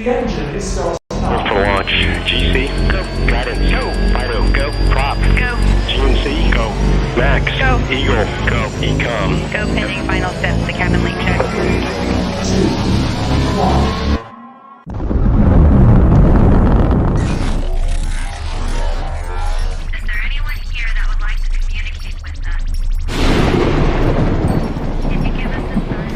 The engine is still What's for launch? GC? Go. Guidance? Go. Fido? Go. Prop? Go. GNC? Go. Max? Go. Eagle? Go. Ecom? Go pending final steps. The cabin link check. 3, 2, 1. Is there anyone here that would like to communicate with us? Can you give us a sign?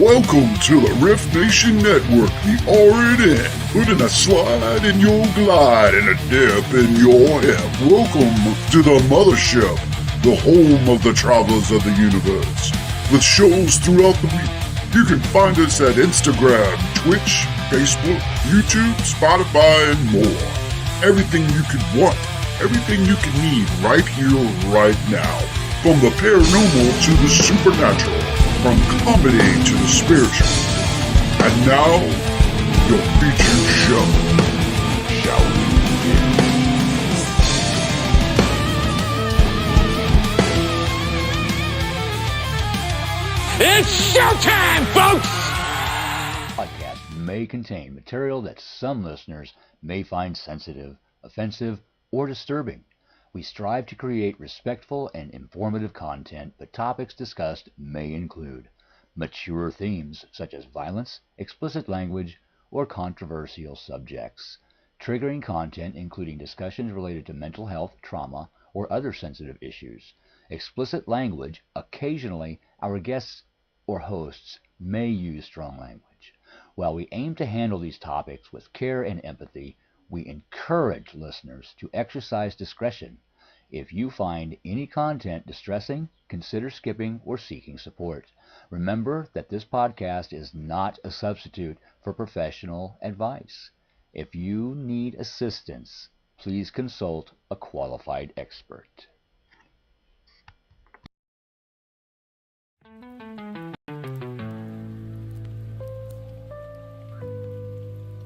Welcome to the R.I.F.T Nation Network, the RNN, putting a slide in your glide and a dip in your hip. Welcome to the mothership, the home of the travelers of the universe. With shows throughout the week, you can find us at Instagram, Twitch, Facebook, YouTube, Spotify, and more. Everything you could want, everything you can need right here, right now. From the paranormal to the supernatural. From comedy to the spiritual. And now, your featured show. Shall we begin? It's showtime, folks! Podcast may contain material that some listeners may find sensitive, offensive, or disturbing. We strive to create respectful and informative content, but topics discussed may include mature themes such as violence, explicit language, or controversial subjects, triggering content including discussions related to mental health, trauma, or other sensitive issues, explicit language. Occasionally, our guests or hosts may use strong language. While we aim to handle these topics with care and empathy, we encourage listeners to exercise discretion. If you find any content distressing, consider skipping or seeking support. Remember that this podcast is not a substitute for professional advice. If you need assistance, please consult a qualified expert.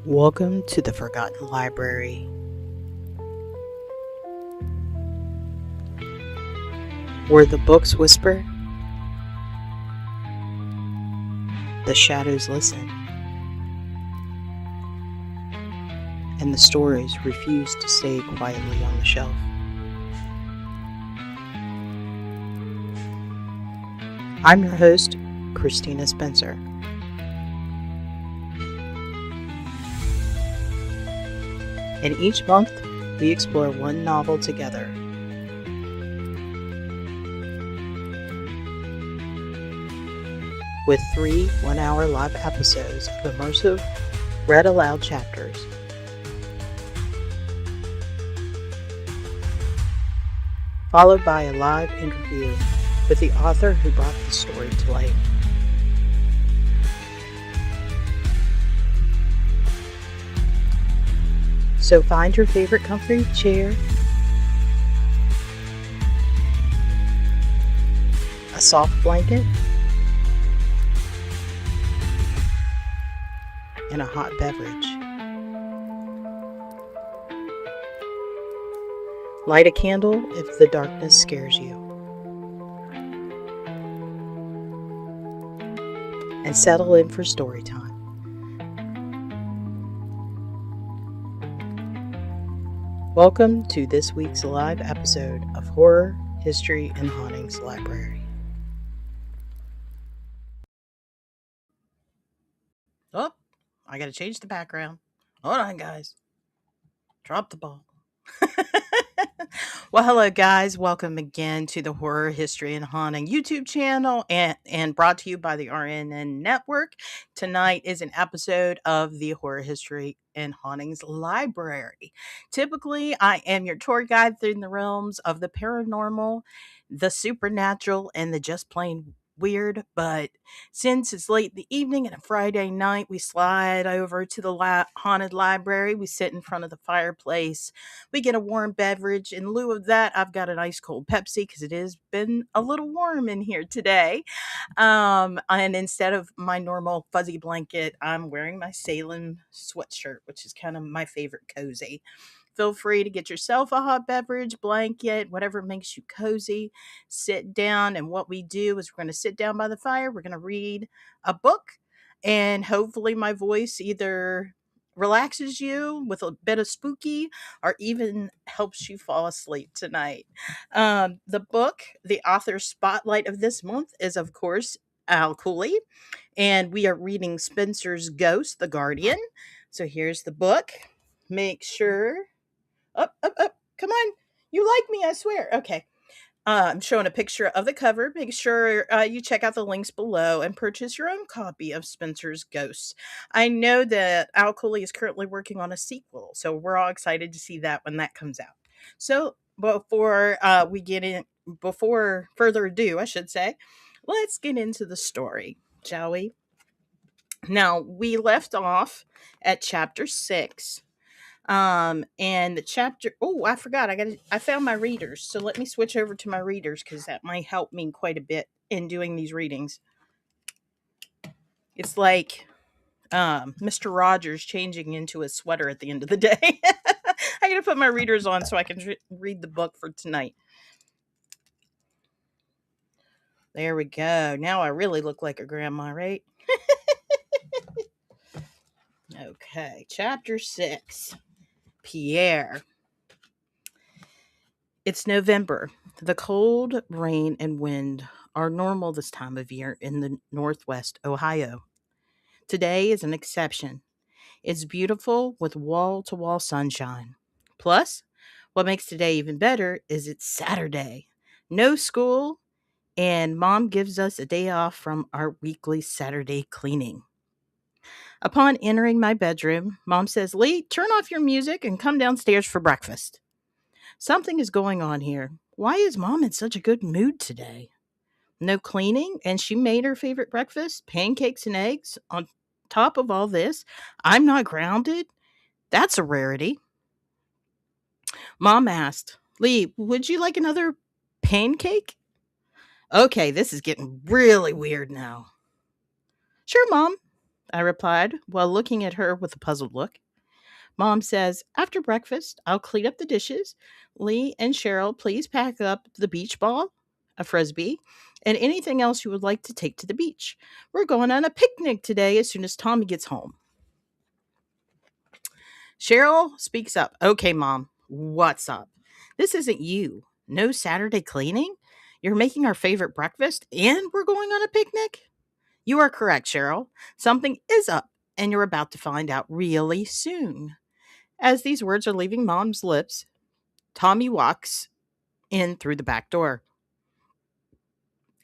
Welcome to the Forgotten Library, where the books whisper, the shadows listen, and the stories refuse to stay quietly on the shelf. I'm your host, Christina Spencer. And each month, we explore one novel together. With 3 one-hour live episodes of immersive, read-aloud chapters. Followed by a live interview with the author who brought the story to life. So find your favorite comfy chair, a soft blanket, and a hot beverage. Light a candle if the darkness scares you. And settle in for story time. Welcome to this week's live episode of Horror, History, and Hauntings Library. Oh, I gotta change the background. Hold on, guys. Drop the ball. Well, hello, guys. Welcome again to the Horror, History, and Haunting YouTube channel and brought to you by the RNN Network. Tonight is an episode of the Horror, History, and Hauntings Library. Typically, I am your tour guide through the realms of the paranormal, the supernatural, and the just plain weird, but since it's late in the evening and a Friday night, we slide over to the haunted library. We sit in front of the fireplace. We get a warm beverage. In lieu of that, I've got an ice cold Pepsi because it has been a little warm in here today. And instead of my normal fuzzy blanket, I'm wearing my Salem sweatshirt, which is kind of my favorite cozy. Feel free to get yourself a hot beverage, blanket, whatever makes you cozy. Sit down, and what we do is we're going to sit down by the fire. We're going to read a book, and hopefully, my voice either relaxes you with a bit of spooky or even helps you fall asleep tonight. The book, the author spotlight of this month is, of course, Al Cooley, and we are reading Spencer's Ghost, the Guardian. So here's the book. Make sure. Up. Come on. You like me, I swear. Okay. I'm showing a picture of the cover. Make sure you check out the links below and purchase your own copy of Spencer's Ghosts. I know that Al Cooley is currently working on a sequel, so we're all excited to see that when that comes out. So before further ado, I should say, let's get into the story, shall we? Now, we left off at chapter 6. And the chapter, oh, I forgot. I found my readers. So let me switch over to my readers because that might help me quite a bit in doing these readings. It's like Mr. Rogers changing into a sweater at the end of the day. I gotta put my readers on so I can read the book for tonight. There we go. Now I really look like a grandma, right? Okay, chapter 6. Pierre. It's November. The cold, rain, and wind are normal this time of year in the Northwest Ohio. Today is an exception. It's beautiful with wall-to-wall sunshine. Plus, what makes today even better is it's Saturday. No school, and Mom gives us a day off from our weekly Saturday cleaning. Upon entering my bedroom, Mom says, "Lee, turn off your music and come downstairs for breakfast." Something is going on here. Why is Mom in such a good mood today? No cleaning, and she made her favorite breakfast, pancakes and eggs. On top of all this, I'm not grounded. That's a rarity. Mom asked, "Lee, would you like another pancake?" Okay, this is getting really weird now. Sure, Mom, I replied while looking at her with a puzzled look. Mom says, "After breakfast, I'll clean up the dishes. Lee and Cheryl, please pack up the beach ball, a frisbee, and anything else you would like to take to the beach. We're going on a picnic today as soon as Tommy gets home." Cheryl speaks up. "Okay, Mom, what's up? This isn't you. No Saturday cleaning? You're making our favorite breakfast and we're going on a picnic?" "You are correct, Cheryl. Something is up, and you're about to find out really soon." As these words are leaving Mom's lips, Tommy walks in through the back door.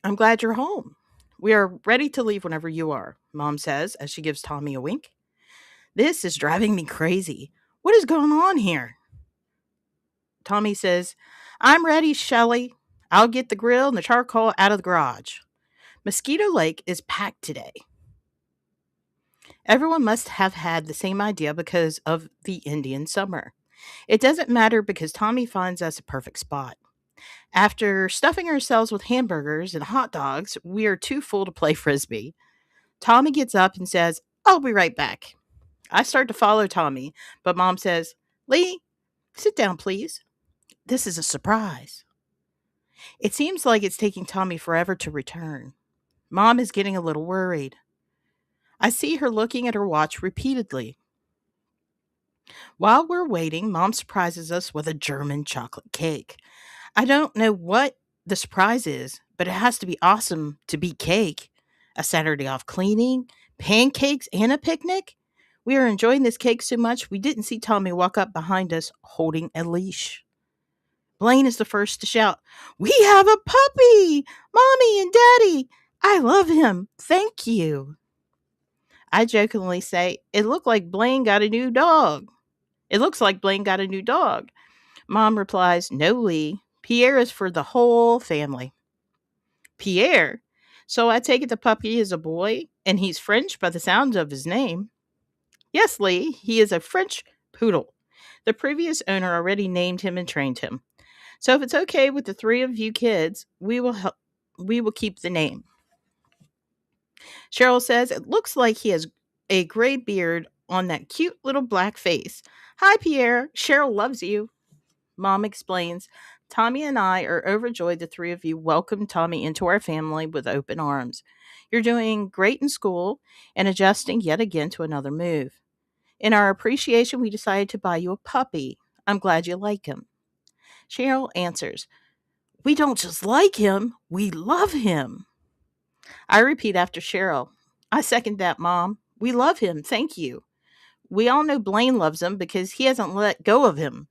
"I'm glad you're home. We are ready to leave whenever you are," Mom says as she gives Tommy a wink. "This is driving me crazy. What is going on here?" Tommy says, "I'm ready, Shelley. I'll get the grill and the charcoal out of the garage. Mosquito Lake is packed today." Everyone must have had the same idea because of the Indian summer. It doesn't matter because Tommy finds us a perfect spot. After stuffing ourselves with hamburgers and hot dogs, we are too full to play frisbee. Tommy gets up and says, "I'll be right back." I start to follow Tommy, but Mom says, "Lee, sit down, please. This is a surprise." It seems like it's taking Tommy forever to return. Mom is getting a little worried. I see her looking at her watch repeatedly. While we're waiting, Mom surprises us with a German chocolate cake. I don't know what the surprise is, but it has to be awesome to be cake. A Saturday off cleaning, pancakes, and a picnic? We are enjoying this cake so much we didn't see Tommy walk up behind us holding a leash. Blaine is the first to shout, "We have a puppy! Mommy and Daddy! I love him! Thank you!" I jokingly say, "It looked like Blaine got a new dog. It looks like Blaine got a new dog." Mom replies, "No, Lee. Pierre is for the whole family." Pierre? So I take it the puppy is a boy, and he's French by the sound of his name. Yes, Lee, he is a French poodle. The previous owner already named him and trained him. So if it's okay with the three of you kids, we will keep the name. Cheryl says, "It looks like he has a gray beard on that cute little black face. Hi, Pierre. Cheryl loves you. Mom explains. Tommy and I are overjoyed the three of you welcomed Tommy into our family with open arms. You're doing great in school and adjusting yet again to another move. In our appreciation, we decided to buy you a puppy. I'm glad you like him. Cheryl answers, we don't just like him, we love him. I repeat after Cheryl, I second that, Mom. We love him, thank you. We all know Blaine loves him because he hasn't let go of him.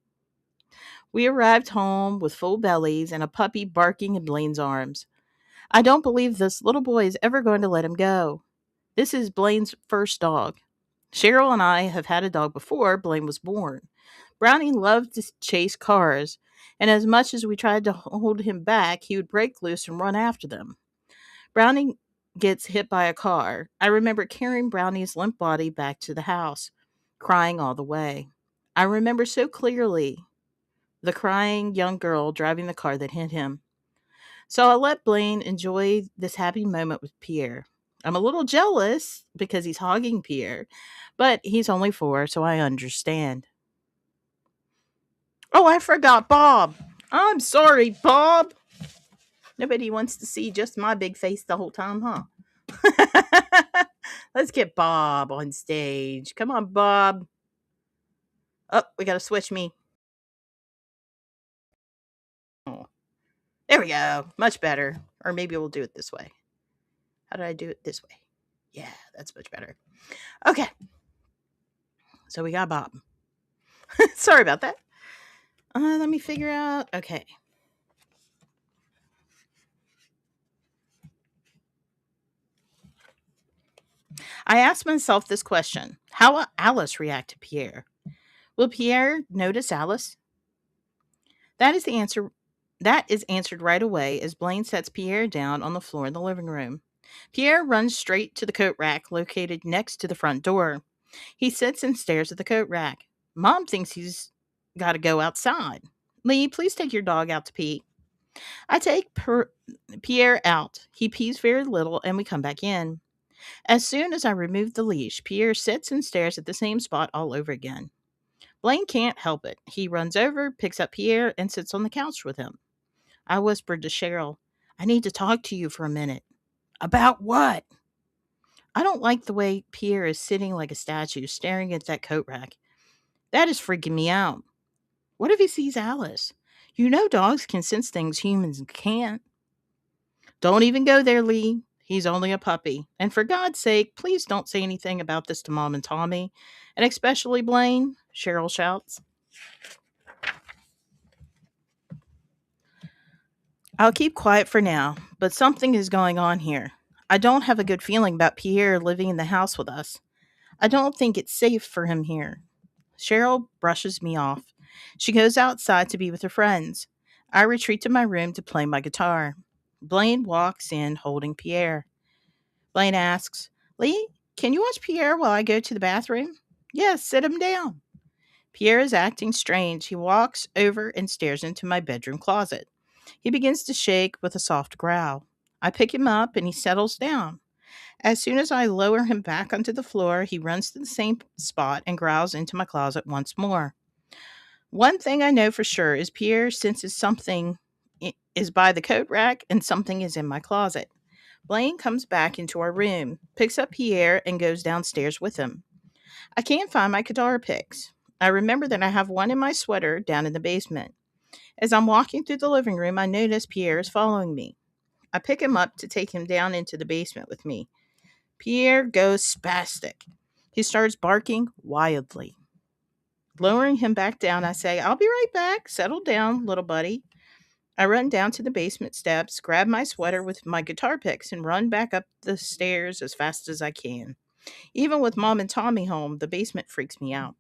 We arrived home with full bellies and a puppy barking in Blaine's arms. I don't believe this little boy is ever going to let him go. This is Blaine's first dog. Cheryl and I have had a dog before Blaine was born. Brownie loved to chase cars, and as much as we tried to hold him back, he would break loose and run after them. Brownie gets hit by a car. I remember carrying Brownie's limp body back to the house, crying all the way. I remember so clearly the crying young girl driving the car that hit him. So I let Blaine enjoy this happy moment with Pierre. I'm a little jealous because he's hogging Pierre, but he's only 4, so I understand. Oh, I forgot Bob. I'm sorry, Bob. Nobody wants to see just my big face the whole time, huh? Let's get Bob on stage. Come on, Bob. Oh, we got to switch me. Oh, there we go. Much better. Or maybe we'll do it this way. How did I do it this way? Yeah, that's much better. Okay. So we got Bob. Sorry about that. Let me figure out. Okay. I asked myself this question. How will Alice react to Pierre? Will Pierre notice Alice? That is the answer. That is answered right away as Blaine sets Pierre down on the floor in the living room. Pierre runs straight to the coat rack located next to the front door. He sits and stares at the coat rack. Mom thinks he's got to go outside. Lee, please take your dog out to pee. I take Pierre out. He pees very little and we come back in. As soon as I remove the leash, Pierre sits and stares at the same spot all over again. Blaine can't help it. He runs over, picks up Pierre, and sits on the couch with him. I whispered to Cheryl, I need to talk to you for a minute. About what? I don't like the way Pierre is sitting like a statue staring at that coat rack. That is freaking me out. What if he sees Alice? You know dogs can sense things humans can't. Don't even go there, Lee. He's only a puppy. And for God's sake, please don't say anything about this to Mom and Tommy. And especially Blaine, Cheryl shouts. I'll keep quiet for now, but something is going on here. I don't have a good feeling about Pierre living in the house with us. I don't think it's safe for him here. Cheryl brushes me off. She goes outside to be with her friends. I retreat to my room to play my guitar. Blaine walks in holding Pierre. Blaine asks, Lee, can you watch Pierre while I go to the bathroom? Yes, sit him down. Pierre is acting strange. He walks over and stares into my bedroom closet. He begins to shake with a soft growl. I pick him up and he settles down. As soon as I lower him back onto the floor, he runs to the same spot and growls into my closet once more. One thing I know for sure is Pierre senses something is by the coat rack and something is in my closet. Blaine comes back into our room, picks up Pierre, and goes downstairs with him. I can't find my guitar picks. I remember that I have one in my sweater down in the basement. As I'm walking through the living room, I notice Pierre is following me. I pick him up to take him down into the basement with me. Pierre goes spastic. He starts barking wildly. Lowering him back down, I say, I'll be right back. Settle down, little buddy. I run down to the basement steps, grab my sweater with my guitar picks, and run back up the stairs as fast as I can. Even with Mom and Tommy home, the basement freaks me out.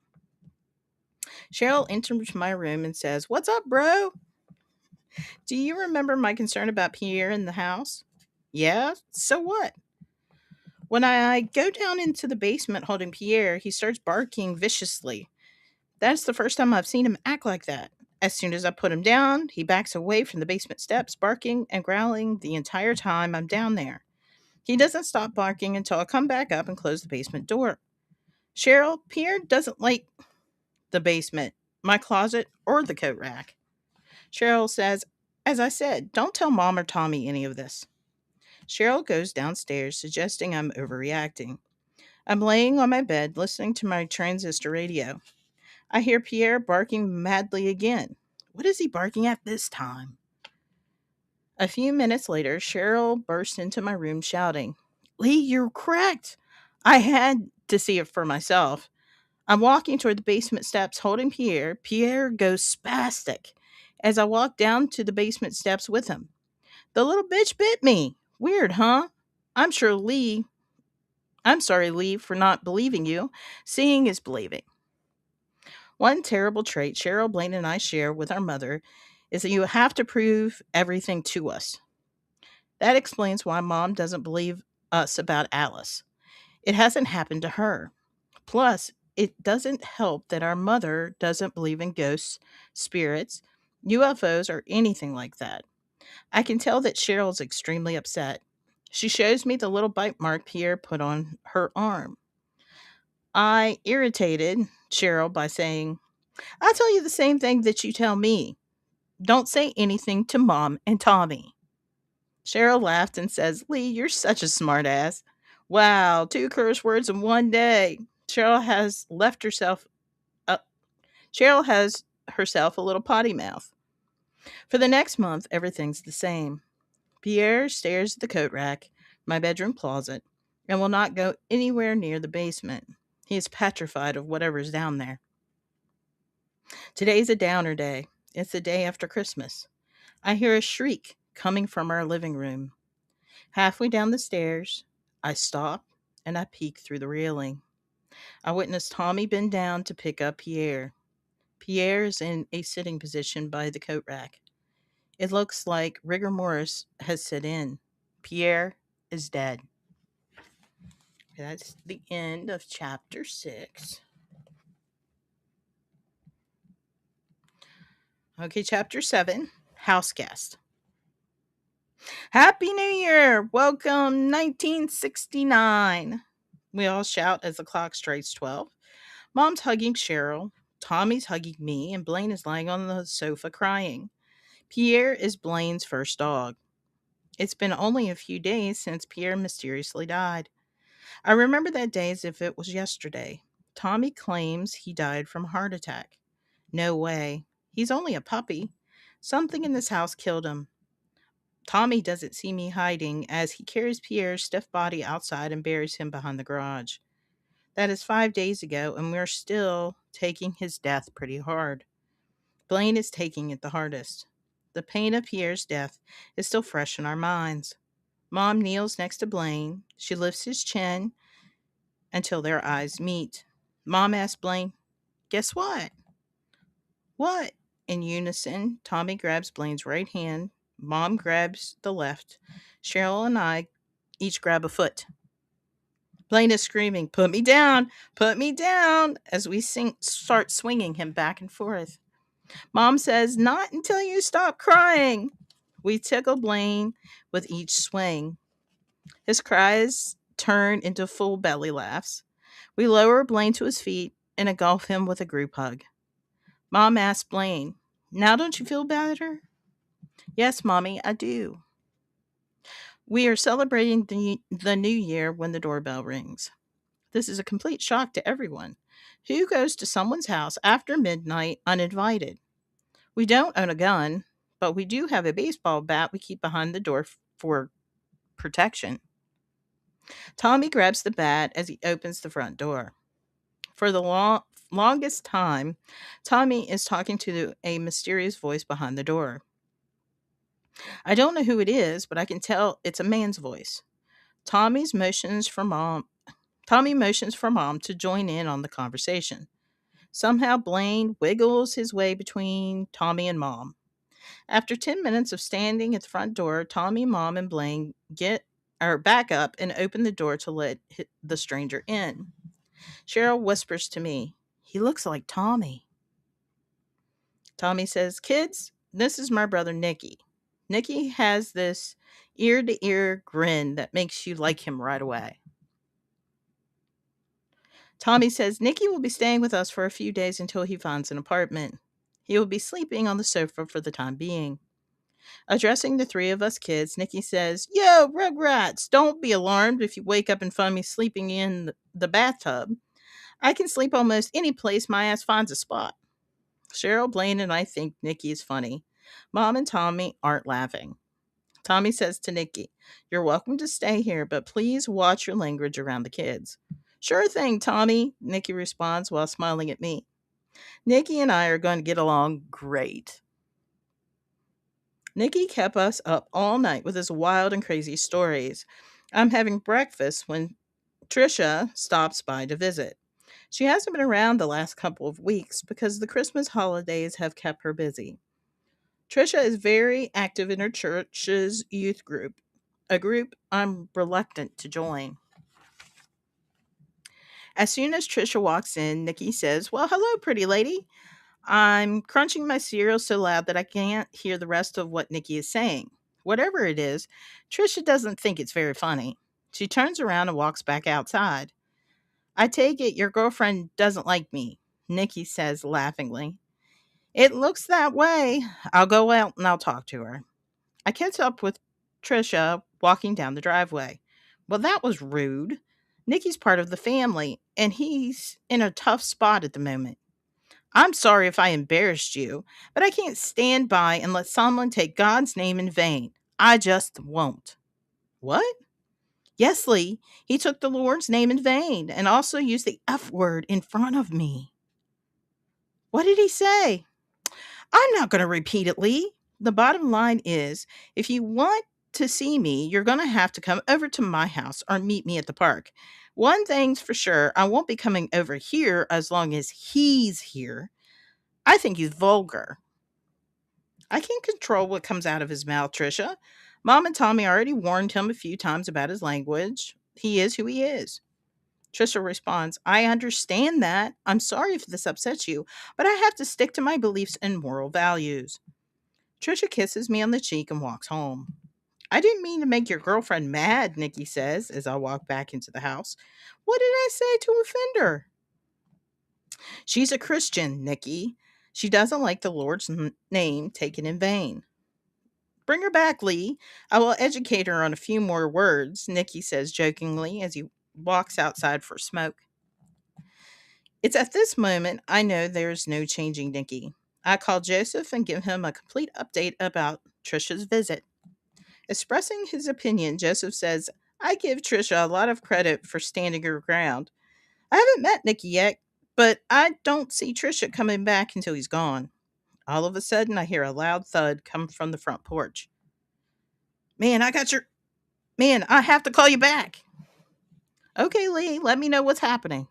Cheryl enters my room and says, What's up, bro? Do you remember my concern about Pierre in the house? Yeah, so what? When I go down into the basement holding Pierre, he starts barking viciously. That's the first time I've seen him act like that. As soon as I put him down, he backs away from the basement steps, barking and growling the entire time I'm down there. He doesn't stop barking until I come back up and close the basement door. Cheryl, Pierre doesn't like the basement, my closet, or the coat rack. Cheryl says, as I said, don't tell Mom or Tommy any of this. Cheryl goes downstairs, suggesting I'm overreacting. I'm laying on my bed listening to my transistor radio. I hear Pierre barking madly again. What is he barking at this time? A few minutes later, Cheryl burst into my room shouting, Lee, you're correct. I had to see it for myself. I'm walking toward the basement steps holding Pierre. Pierre goes spastic as I walk down to the basement steps with him. The little bitch bit me. Weird, huh? I'm sure Lee. I'm sorry, Lee, for not believing you. Seeing is believing. One terrible trait Cheryl, Blaine, and I share with our mother is that you have to prove everything to us. That explains why Mom doesn't believe us about Alice. It hasn't happened to her. Plus, it doesn't help that our mother doesn't believe in ghosts, spirits, UFOs, or anything like that. I can tell that Cheryl's extremely upset. She shows me the little bite mark Pierre put on her arm. I irritated Cheryl by saying, I'll tell you the same thing that you tell me. Don't say anything to Mom and Tommy. Cheryl laughed and says, Lee, you're such a smartass. Wow, 2 curse words in one day. Uh, Cheryl has herself a little potty mouth. For the next month, everything's the same. Pierre stares at the coat rack, my bedroom closet, and will not go anywhere near the basement. He is petrified of whatever's down there. Today's a downer day. It's the day after Christmas. I hear a shriek coming from our living room. Halfway down the stairs, I stop and I peek through the railing. I witness Tommy bend down to pick up Pierre. Pierre is in a sitting position by the coat rack. It looks like rigor mortis has set in. Pierre is dead. That's the end of chapter 6. Okay, chapter 7, House Guest. Happy New Year! Welcome 1969. We all shout as the clock strikes 12. Mom's hugging Cheryl, Tommy's hugging me, and Blaine is lying on the sofa crying. Pierre is Blaine's first dog. It's been only a few days since Pierre mysteriously died. I remember that day as if it was yesterday. Tommy claims he died from a heart attack. No way. He's only a puppy. Something in this house killed him. Tommy doesn't see me hiding as he carries Pierre's stiff body outside and buries him behind the garage. That is 5 days ago, and we're still taking his death pretty hard. Blaine is taking it the hardest. The pain of Pierre's death is still fresh in our minds. Mom kneels next to Blaine. She lifts his chin until their eyes meet. Mom asks Blaine, Guess what? What? In unison, Tommy grabs Blaine's right hand. Mom grabs the left. Cheryl and I each grab a foot. Blaine is screaming, Put me down! Put me down! As we start swinging him back and forth. Mom says, Not until you stop crying. We tickle Blaine with each swing. His cries turn into full belly laughs. We lower Blaine to his feet and engulf him with a group hug. Mom asks Blaine, Now don't you feel better? Yes, Mommy, I do. We are celebrating the new year when the doorbell rings. This is a complete shock to everyone. Who goes to someone's house after midnight uninvited? We don't own a gun, but we do have a baseball bat we keep behind the door for protection. Tommy grabs the bat as he opens the front door. For the longest time, Tommy is talking to a mysterious voice behind the door. I don't know who it is, but I can tell it's a man's voice. Tommy motions for mom to join in on the conversation. Somehow Blaine wiggles his way between Tommy and Mom. After 10 minutes of standing at the front door, Tommy, Mom, and Blaine back up and open the door to let the stranger in. Cheryl whispers to me, He looks like Tommy. Tommy says, Kids, this is my brother Nicky. Nicky has this ear-to-ear grin that makes you like him right away. Tommy says Nicky will be staying with us for a few days until he finds an apartment. He will be sleeping on the sofa for the time being. Addressing the three of us kids, Nicky says, Yo, Rugrats, don't be alarmed if you wake up and find me sleeping in the bathtub. I can sleep almost any place my ass finds a spot. Cheryl, Blaine, and I think Nicky is funny. Mom and Tommy aren't laughing. Tommy says to Nicky, You're welcome to stay here, but please watch your language around the kids. Sure thing, Tommy, Nicky responds while smiling at me. Nicky and I are going to get along great. Nicky kept us up all night with his wild and crazy stories. I'm having breakfast when Trisha stops by to visit. She hasn't been around the last couple of weeks because the Christmas holidays have kept her busy. Trisha is very active in her church's youth group, a group I'm reluctant to join. As soon as Trisha walks in, Nikki says, Well, hello, pretty lady. I'm crunching my cereal so loud that I can't hear the rest of what Nikki is saying. Whatever it is, Trisha doesn't think it's very funny. She turns around and walks back outside. I take it your girlfriend doesn't like me, Nikki says laughingly. It looks that way. I'll go out and I'll talk to her. I catch up with Trisha walking down the driveway. Well, that was rude. Nikki's part of the family, and he's in a tough spot at the moment. I'm sorry if I embarrassed you, but I can't stand by and let someone take God's name in vain. I just won't. What? Yes, Lee. He took the Lord's name in vain and also used the F word in front of me. What did he say? I'm not going to repeat it, Lee. The bottom line is if you want to see me, you're going to have to come over to my house or meet me at the park. One thing's for sure, I won't be coming over here as long as he's here. I think he's vulgar. I can't control what comes out of his mouth, Trisha. Mom and Tommy already warned him a few times about his language. He is who he is. Trisha responds, I understand that. I'm sorry if this upsets you, but I have to stick to my beliefs and moral values. Trisha kisses me on the cheek and walks home. I didn't mean to make your girlfriend mad, Nikki says as I walk back into the house. What did I say to offend her? She's a Christian, Nikki. She doesn't like the Lord's name taken in vain. Bring her back, Lee. I will educate her on a few more words, Nikki says jokingly as he walks outside for smoke. It's at this moment I know there's no changing Nikki. I call Joseph and give him a complete update about Trisha's visit. Expressing his opinion, Joseph says, I give Trisha a lot of credit for standing her ground. I haven't met Nikki yet, but I don't see Trisha coming back until he's gone. All of a sudden, I hear a loud thud come from the front porch. Man, I have to call you back. Okay, Lee, let me know what's happening.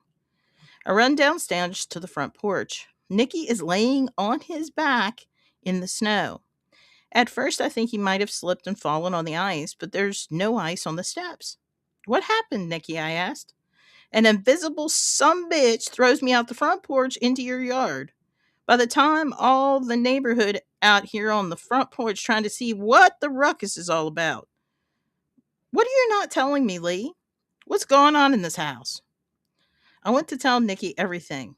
I run downstairs to the front porch. Nikki is laying on his back in the snow. At first, I think he might have slipped and fallen on the ice, but there's no ice on the steps. What happened, Nikki? I asked. An invisible sumbitch throws me out the front porch into your yard. By the time all the neighborhood out here on the front porch trying to see what the ruckus is all about. What are you not telling me, Lee? What's going on in this house? I want to tell Nikki everything.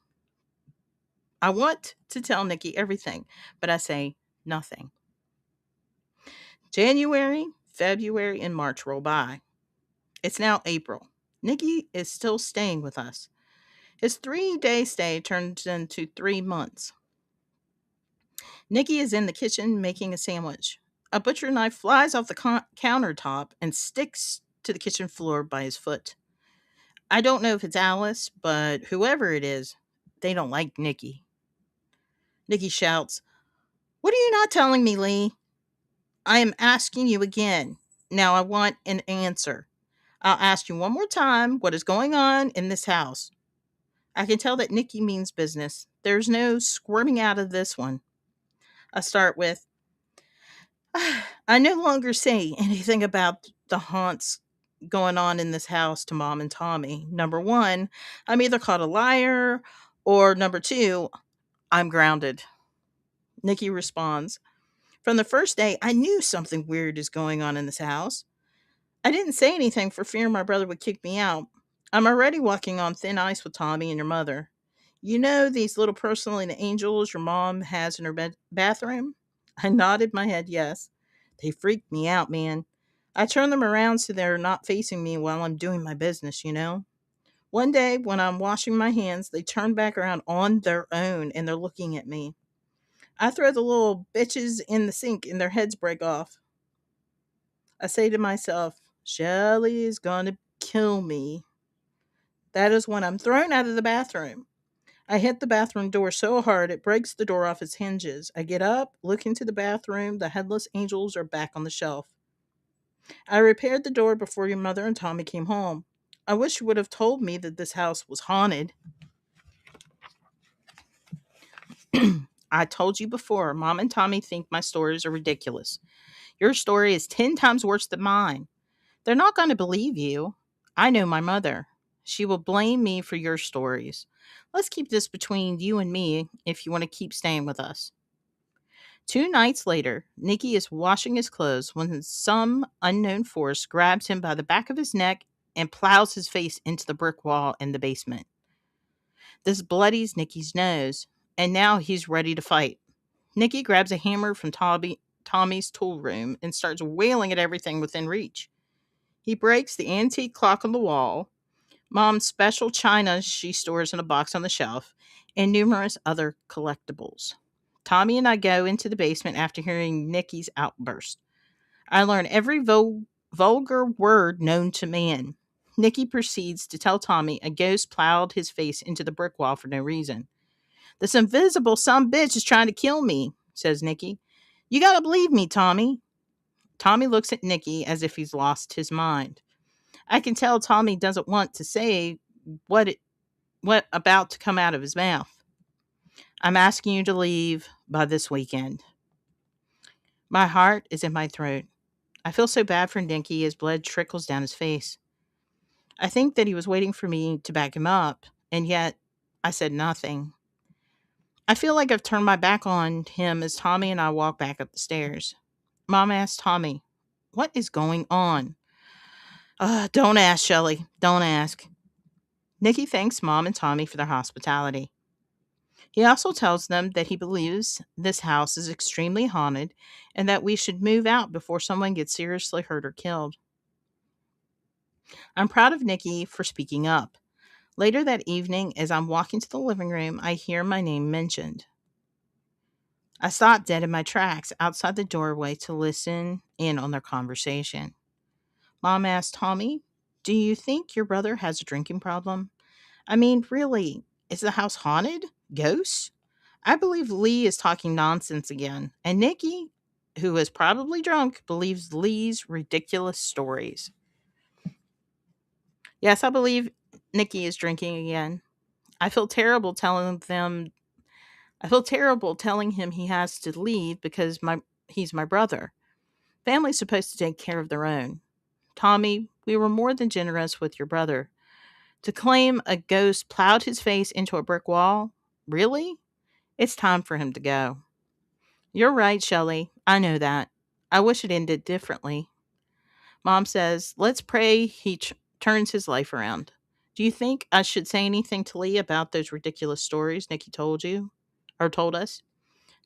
But I say nothing. January, February, and March roll by. It's now April. Nikki is still staying with us. His 3-day stay turns into 3 months. Nikki is in the kitchen making a sandwich. A butcher knife flies off the countertop and sticks to the kitchen floor by his foot. I don't know if it's Alice, but whoever it is, they don't like Nikki. Nikki shouts, What are you not telling me, Lee? I am asking you again. Now I want an answer. I'll ask you one more time what is going on in this house. I can tell that Nikki means business. There's no squirming out of this one. I start with, I no longer say anything about the haunts going on in this house to Mom and Tommy. Number one, I'm either called a liar, or number two, I'm grounded. Nikki responds, From the first day, I knew something weird is going on in this house. I didn't say anything for fear my brother would kick me out. I'm already walking on thin ice with Tommy and your mother. You know these little porcelain angels your mom has in her bathroom? I nodded my head yes. They freak me out, man. I turn them around so they're not facing me while I'm doing my business, you know? One day, when I'm washing my hands, they turn back around on their own and they're looking at me. I throw the little bitches in the sink and their heads break off. I say to myself, Shelly is going to kill me. That is when I'm thrown out of the bathroom. I hit the bathroom door so hard it breaks the door off its hinges. I get up, look into the bathroom. The headless angels are back on the shelf. I repaired the door before your mother and Tommy came home. I wish you would have told me that this house was haunted. I told you before, Mom and Tommy think my stories are ridiculous. Your story is 10 times worse than mine. They're not going to believe you. I know my mother. She will blame me for your stories. Let's keep this between you and me if you want to keep staying with us. 2 nights later, Nicky is washing his clothes when some unknown force grabs him by the back of his neck and plows his face into the brick wall in the basement. This bloodies Nicky's nose, and now he's ready to fight. Nicky grabs a hammer from Tommy's tool room and starts wailing at everything within reach. He breaks the antique clock on the wall, Mom's special china she stores in a box on the shelf, and numerous other collectibles. Tommy and I go into the basement after hearing Nicky's outburst. I learn every vulgar word known to man. Nicky proceeds to tell Tommy a ghost plowed his face into the brick wall for no reason. This invisible some bitch is trying to kill me, says Nicky. You gotta believe me, Tommy. Tommy looks at Nicky as if he's lost his mind. I can tell Tommy doesn't want to say what about to come out of his mouth. I'm asking you to leave by this weekend. My heart is in my throat. I feel so bad for Nicky as blood trickles down his face. I think that he was waiting for me to back him up, and yet I said nothing. I feel like I've turned my back on him as Tommy and I walk back up the stairs. Mom asked Tommy, what is going on? Don't ask, Shelley. Don't ask. Nicky thanks Mom and Tommy for their hospitality. He also tells them that he believes this house is extremely haunted and that we should move out before someone gets seriously hurt or killed. I'm proud of Nicky for speaking up. Later that evening, as I'm walking to the living room, I hear my name mentioned. I stop dead in my tracks outside the doorway to listen in on their conversation. Mom asked Tommy, do you think your brother has a drinking problem? I mean, really, is the house haunted? Ghosts? I believe Lee is talking nonsense again, and Nicky, who is probably drunk, believes Lee's ridiculous stories. Yes, I believe Nicky is drinking again. I feel terrible telling him he has to leave because he's my brother. Family's supposed to take care of their own. Tommy, we were more than generous with your brother. To claim a ghost plowed his face into a brick wall? Really? It's time for him to go. You're right, Shelley. I know that. I wish it ended differently. Mom says, let's pray he turns his life around. Do you think I should say anything to Lee about those ridiculous stories Nicky told you? Or told us?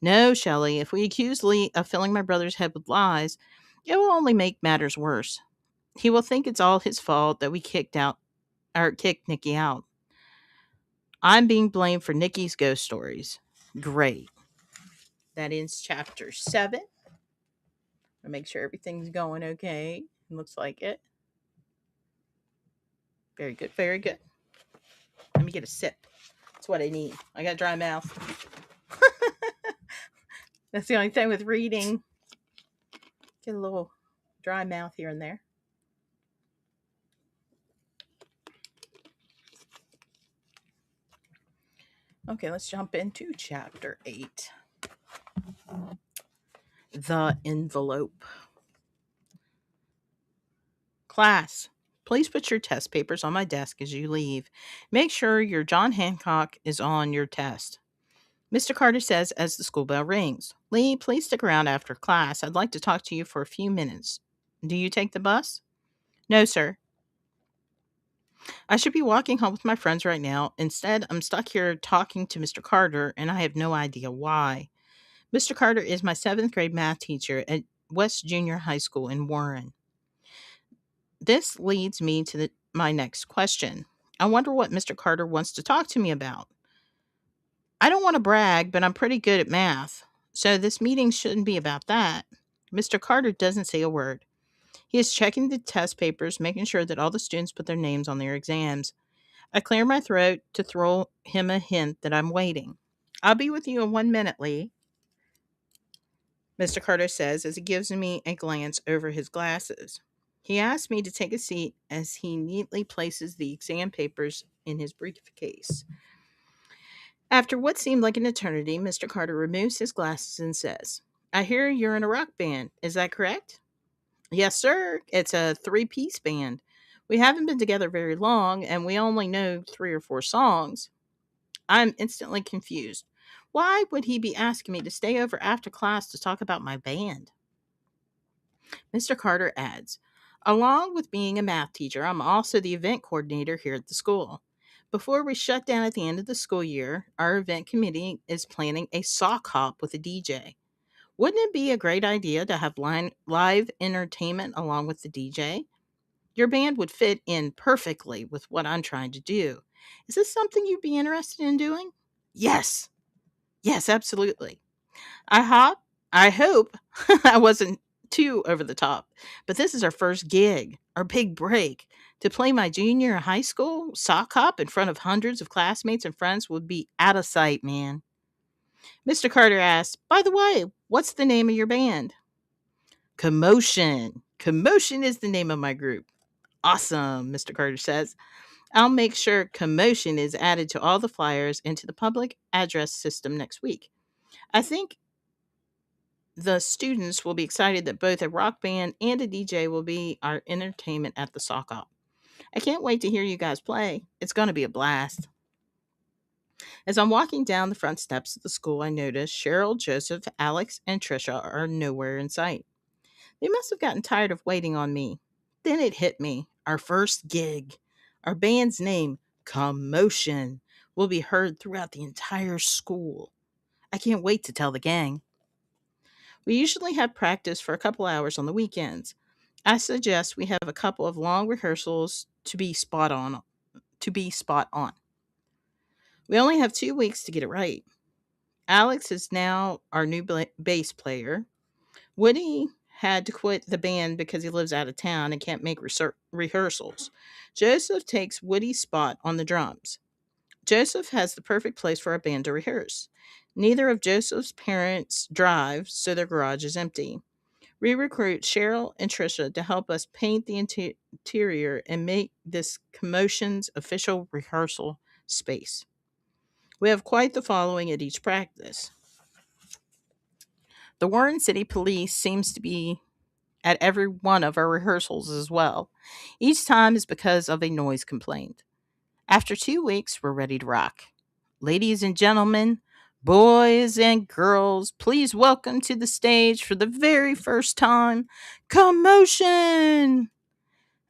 No, Shelley. If we accuse Lee of filling my brother's head with lies, it will only make matters worse. He will think it's all his fault that we kicked Nicky out. I'm being blamed for Nicky's ghost stories. Great. That ends chapter 7. I'll make sure everything's going okay. Looks like it. Very good, very good. Let me get a sip. That's what I need. I got a dry mouth. That's the only thing with reading. Get a little dry mouth here and there. Okay, let's jump into chapter 8. The envelope. Class, please put your test papers on my desk as you leave. Make sure your John Hancock is on your test. Mr. Carter says as the school bell rings. Lee, please stick around after class. I'd like to talk to you for a few minutes. Do you take the bus? No, sir. I should be walking home with my friends right now. Instead, I'm stuck here talking to Mr. Carter, and I have no idea why. Mr. Carter is my seventh grade math teacher at West Junior High School in Warren. This leads me to my next question. I wonder what Mr. Carter wants to talk to me about. I don't want to brag, but I'm pretty good at math, so this meeting shouldn't be about that. Mr. Carter doesn't say a word. He is checking the test papers, making sure that all the students put their names on their exams. I clear my throat to throw him a hint that I'm waiting. I'll be with you in 1 minute, Lee, Mr. Carter says as he gives me a glance over his glasses. He asks me to take a seat as he neatly places the exam papers in his briefcase. After what seemed like an eternity, Mr. Carter removes his glasses and says, I hear you're in a rock band. Is that correct? Yes, sir. It's a three-piece band. We haven't been together very long, and we only know 3 or 4 songs. I'm instantly confused. Why would he be asking me to stay over after class to talk about my band? Mr. Carter adds, along with being a math teacher, I'm also the event coordinator here at the school. Before we shut down at the end of the school year, our event committee is planning a sock hop with a DJ. Wouldn't it be a great idea to have live entertainment along with the DJ? Your band would fit in perfectly with what I'm trying to do. Is this something you'd be interested in doing? Yes. Yes, absolutely. I hop. I hope I wasn't too over the top, but this is our first gig, our big break. To play my junior high school sock hop in front of hundreds of classmates and friends would be out of sight, man. Mr. Carter asked, by the way, what's the name of your band? Commotion. Commotion is the name of my group. Awesome, Mr. Carter says. I'll make sure Commotion is added to all the flyers into the public address system next week. I think the students will be excited that both a rock band and a DJ will be our entertainment at the sock hop. I can't wait to hear you guys play. It's going to be a blast. As I'm walking down the front steps of the school, I notice Cheryl, Joseph, Alex, and Trisha are nowhere in sight. They must have gotten tired of waiting on me. Then it hit me. Our first gig. Our band's name, Commotion, will be heard throughout the entire school. I can't wait to tell the gang. We usually have practice for a couple hours on the weekends. I suggest we have a couple of long rehearsals to be spot on. We only have 2 weeks to get it right. Alex is now our new bass player. Woody had to quit the band because he lives out of town and can't make rehearsals. Joseph takes Woody's spot on the drums. Joseph has the perfect place for a band to rehearse. Neither of Joseph's parents drive, so their garage is empty. We recruit Cheryl and Trisha to help us paint the interior and make this Commotion's official rehearsal space. We have quite the following at each practice. The Warren City Police seems to be at every one of our rehearsals as well. Each time is because of a noise complaint. After 2 weeks, we're ready to rock. Ladies and gentlemen, boys and girls, please welcome to the stage for the very first time, Commotion!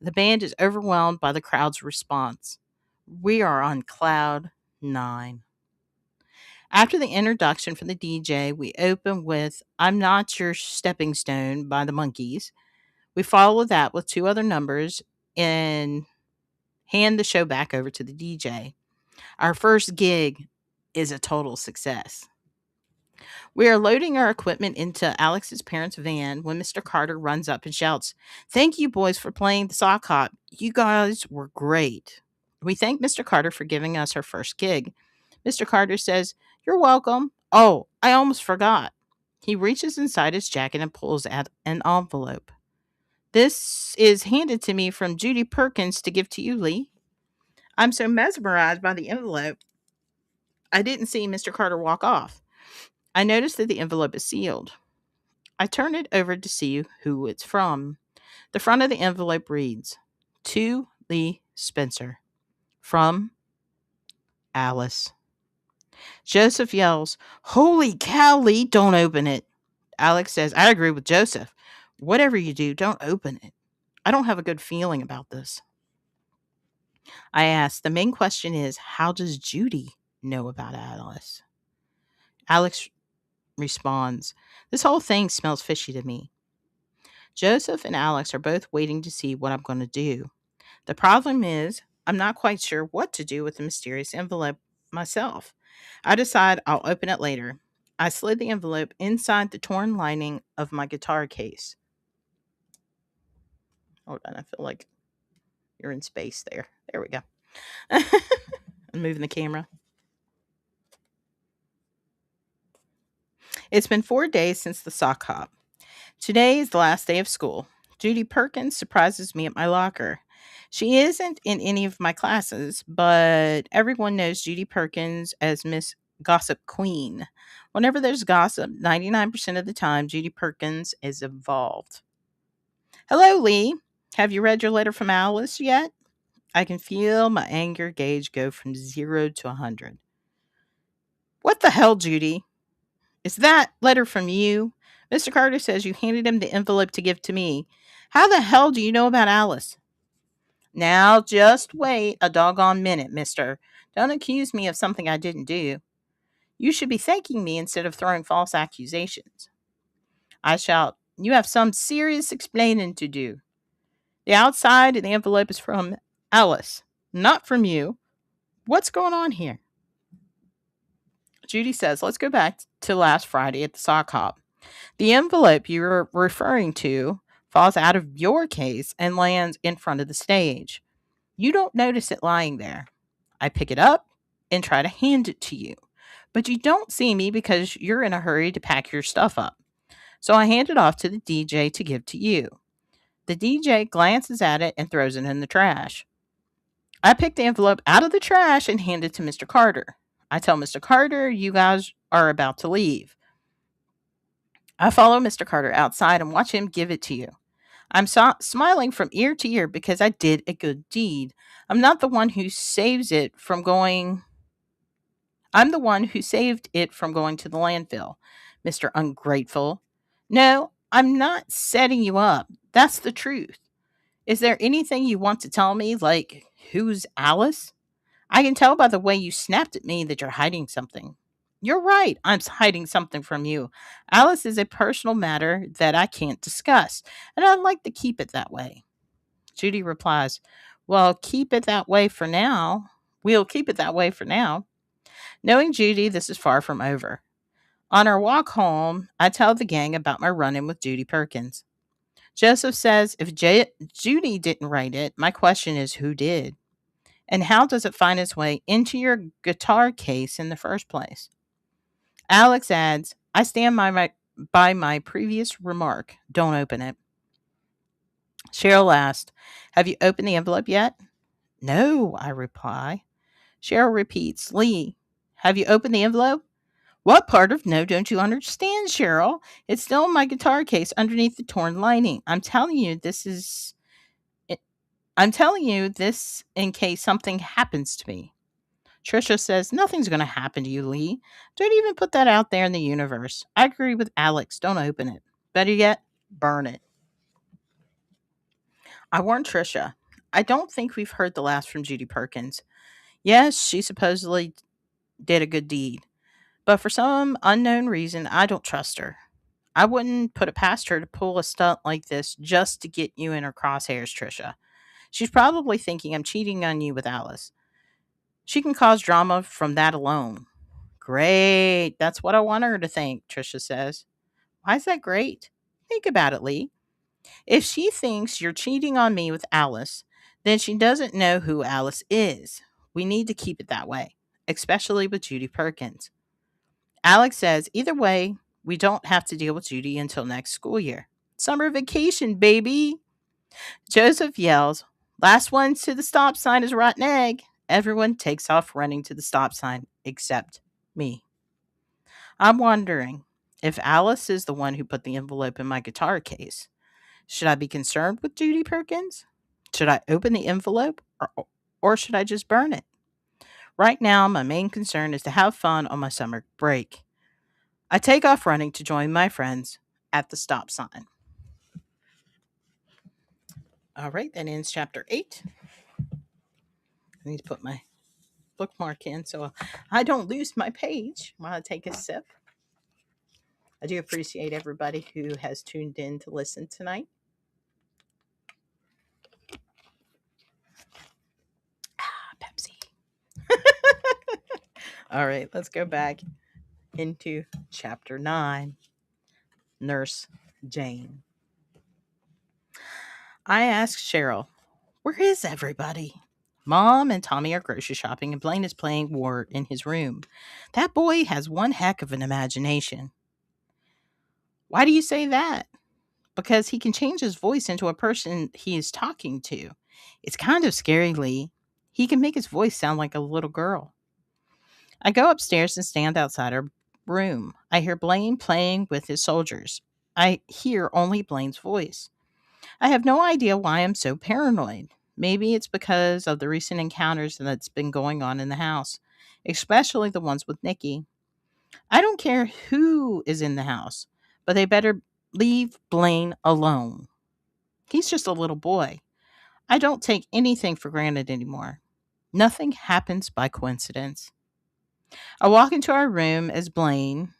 The band is overwhelmed by the crowd's response. We are on cloud 9. After the introduction from the DJ, we open with I'm Not Your Stepping Stone by the Monkees. We follow that with 2 other numbers and hand the show back over to the DJ. Our first gig is a total success. We are loading our equipment into Alex's parents' van when Mr. Carter runs up and shouts, Thank you, boys, for playing the sock hop. You guys were great. We thank Mr. Carter for giving us our first gig. Mr. Carter says, You're welcome. Oh, I almost forgot. He reaches inside his jacket and pulls out an envelope. This is handed to me from Judy Perkins to give to you, Lee. I'm so mesmerized by the envelope, I didn't see Mr. Carter walk off. I noticed that the envelope is sealed. I turn it over to see who it's from. The front of the envelope reads, To Lee Spencer. From Alice. Joseph yells, Holy cow, Lee, don't open it. Alex says, I agree with Joseph. Whatever you do, don't open it. I don't have a good feeling about this. I asked, the main question is, how does Judy know about Alice? Alex responds, this whole thing smells fishy to me. Joseph and Alex are both waiting to see what I'm going to do. The problem is, I'm not quite sure what to do with the mysterious envelope myself. I decide I'll open it later. I slid the envelope inside the torn lining of my guitar case. Hold on, I feel like you're in space there. There we go. I'm moving the camera. It's been 4 days since the sock hop. Today is the last day of school. Judy Perkins surprises me at my locker. She isn't in any of my classes, but everyone knows Judy Perkins as Miss Gossip Queen. Whenever there's gossip, 99% of the time, Judy Perkins is involved. Hello, Lee. Have you read your letter from Alice yet? I can feel my anger gauge go from 0 to 100. What the hell, Judy? Is that letter from you? Mr. Carter says you handed him the envelope to give to me. How the hell do you know about Alice? Now, just wait a doggone minute, mister. Don't accuse me of something I didn't do. You should be thanking me instead of throwing false accusations. I shout, you have some serious explaining to do. The outside of the envelope is from Alice, not from you. What's going on here? Judy says, let's go back to last Friday at the sock hop. The envelope you're referring to falls out of your case and lands in front of the stage. You don't notice it lying there. I pick it up and try to hand it to you, but you don't see me because you're in a hurry to pack your stuff up. So I hand it off to the DJ to give to you. The DJ glances at it and throws it in the trash. I pick the envelope out of the trash and hand it to Mr. Carter. I tell Mr. Carter, you guys are about to leave. I follow Mr. Carter outside and watch him give it to you. I'm smiling from ear to ear because I did a good deed. I'm not the one who saves it from going. I'm the one who saved it from going to the landfill, Mr. Ungrateful. No, I'm not setting you up. That's the truth. Is there anything you want to tell me, like who's Alice? I can tell by the way you snapped at me that you're hiding something. You're right, I'm hiding something from you. Alice is a personal matter that I can't discuss, and I'd like to keep it that way. Judy replies, well, keep it that way for now. We'll keep it that way for now. Knowing Judy, this is far from over. On our walk home, I tell the gang about my run-in with Judy Perkins. Joseph says if Judy didn't write it, my question is who did? And how does it find its way into your guitar case in the first place? Alex adds, I stand by my previous remark. Don't open it. Cheryl asked, have you opened the envelope yet? No, I reply. Cheryl repeats, Lee, have you opened the envelope? What part of no don't you understand, Cheryl? It's still in my guitar case underneath the torn lining. I'm telling you this in case something happens to me. Trisha says, nothing's going to happen to you, Lee. Don't even put that out there in the universe. I agree with Alex. Don't open it. Better yet, burn it. I warned Trisha. I don't think we've heard the last from Judy Perkins. Yes, she supposedly did a good deed. But for some unknown reason, I don't trust her. I wouldn't put it past her to pull a stunt like this just to get you in her crosshairs, Trisha. She's probably thinking I'm cheating on you with Alice. She can cause drama from that alone. Great. That's what I want her to think, Trisha says. Why is that great? Think about it, Lee. If she thinks you're cheating on me with Alice, then she doesn't know who Alice is. We need to keep it that way, especially with Judy Perkins. Alex says, either way, we don't have to deal with Judy until next school year. Summer vacation, baby. Joseph yells, last one to the stop sign is a rotten egg. Everyone takes off running to the stop sign except me. I'm wondering if Alice is the one who put the envelope in my guitar case. Should I be concerned with Judy Perkins? Should I open the envelope or should I just burn it? Right now, my main concern is to have fun on my summer break. I take off running to join my friends at the stop sign. All right, that ends chapter 8. I need to put my bookmark in so I don't lose my page while I take a sip. I do appreciate everybody who has tuned in to listen tonight. Pepsi. All right, let's go back into chapter 9, Nurse Jane. I asked Cheryl, where is everybody? Mom and Tommy are grocery shopping, and Blaine is playing Wart in his room. That boy has one heck of an imagination. Why do you say that? Because he can change his voice into a person he is talking to. It's kind of scary, Lee. He can make his voice sound like a little girl. I go upstairs and stand outside our room. I hear Blaine playing with his soldiers. I hear only Blaine's voice. I have no idea why I'm so paranoid. Maybe it's because of the recent encounters that's been going on in the house, especially the ones with Nikki. I don't care who is in the house, but they better leave Blaine alone. He's just a little boy. I don't take anything for granted anymore. Nothing happens by coincidence. I walk into our room as Blaine.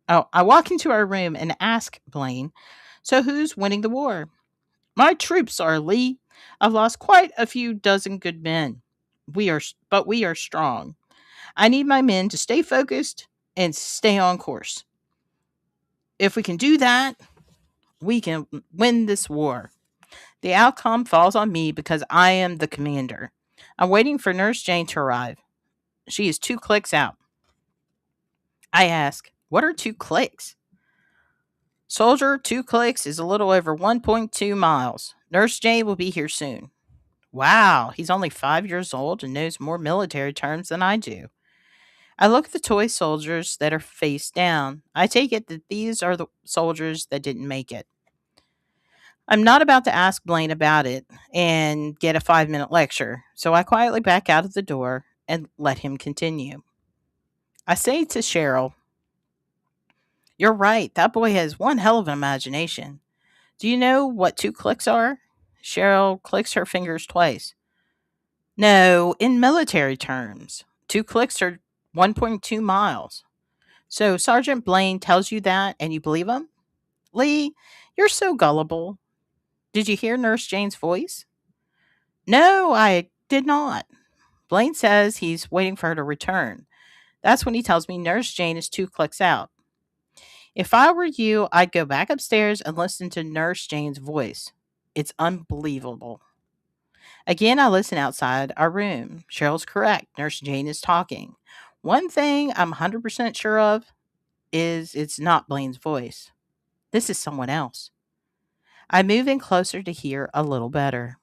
I walk into our room and ask Blaine, so who's winning the war? My troops are, Lee. I've lost quite a few dozen good men. But we are strong. I need my men to stay focused and stay on course. If we can do that, we can win this war. The outcome falls on me because I am the commander. I'm waiting for Nurse Jane to arrive. She is 2 clicks out. I ask, what are 2 clicks? Soldier, 2 clicks is a little over 1.2 miles. Nurse Jane will be here soon. Wow, he's only 5 years old and knows more military terms than I do. I look at the toy soldiers that are face down. I take it that these are the soldiers that didn't make it. I'm not about to ask Blaine about it and get a 5-minute lecture, so I quietly back out of the door and let him continue. I say to Cheryl, you're right, that boy has one hell of an imagination. Do you know what 2 clicks are? Cheryl clicks her fingers twice. No, in military terms, 2 clicks are 1.2 miles. So Sergeant Blaine tells you that and you believe him? Lee, you're so gullible. Did you hear Nurse Jane's voice? No, I did not. Blaine says he's waiting for her to return. That's when he tells me Nurse Jane is 2 clicks out. If I were you, I'd go back upstairs and listen to Nurse Jane's voice. It's unbelievable. Again, I listen outside our room. Cheryl's correct. Nurse Jane is talking. One thing I'm 100% sure of is it's not Blaine's voice. This is someone else. I move in closer to hear a little better.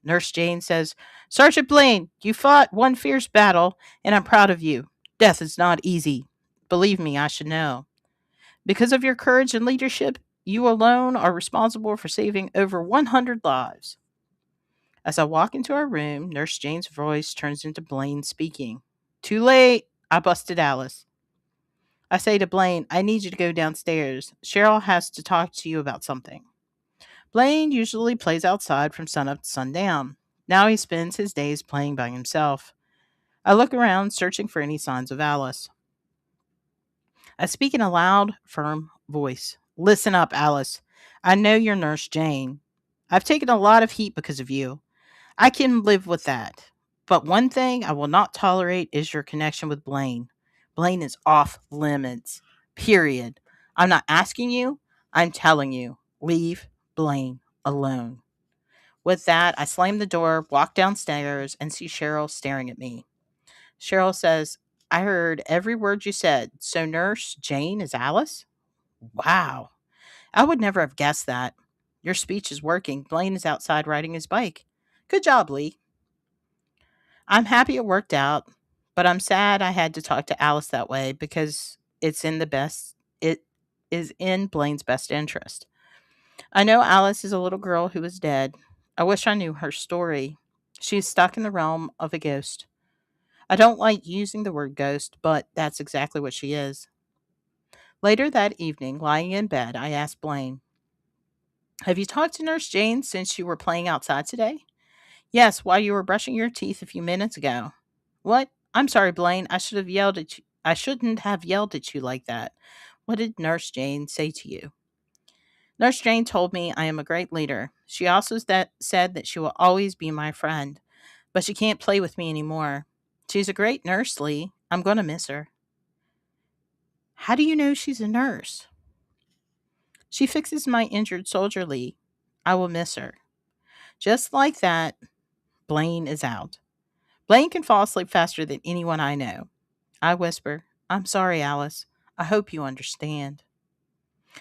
Nurse Jane says, Sergeant Blaine, you fought one fierce battle, and I'm proud of you. Death is not easy. Believe me, I should know. Because of your courage and leadership, you alone are responsible for saving over 100 lives. As I walk into our room, Nurse Jane's voice turns into Blaine speaking. Too late, I busted Alice. I say to Blaine, I need you to go downstairs. Cheryl has to talk to you about something. Blaine usually plays outside from sunup to sundown. Now he spends his days playing by himself. I look around, searching for any signs of Alice. I speak in a loud, firm voice. Listen up, Alice. I know you're Nurse Jane. I've taken a lot of heat because of you. I can live with that. But one thing I will not tolerate is your connection with Blaine. Blaine is off limits. Period. I'm not asking you. I'm telling you. Leave Blaine alone. With that, I slam the door, walk downstairs, and see Cheryl staring at me. Cheryl says, I heard every word you said. So Nurse Jane is Alice? Wow. I would never have guessed that. Your speech is working. Blaine is outside riding his bike. Good job, Lee. I'm happy it worked out, but I'm sad I had to talk to Alice that way because it is in Blaine's best interest. I know Alice is a little girl who is dead. I wish I knew her story. She is stuck in the realm of a ghost. I don't like using the word ghost, but that's exactly what she is. Later that evening, lying in bed, I asked Blaine, have you talked to Nurse Jane since you were playing outside today? Yes, while you were brushing your teeth a few minutes ago. What? I'm sorry, Blaine. I should have yelled at you. I shouldn't have yelled at you like that. What did Nurse Jane say to you? Nurse Jane told me I am a great leader. She also said that she will always be my friend, but she can't play with me anymore. She's a great nurse, Lee. I'm going to miss her. How do you know she's a nurse? She fixes my injured soldier, Lee. I will miss her. Just like that, Blaine is out. Blaine can fall asleep faster than anyone I know. I whisper, I'm sorry, Alice. I hope you understand.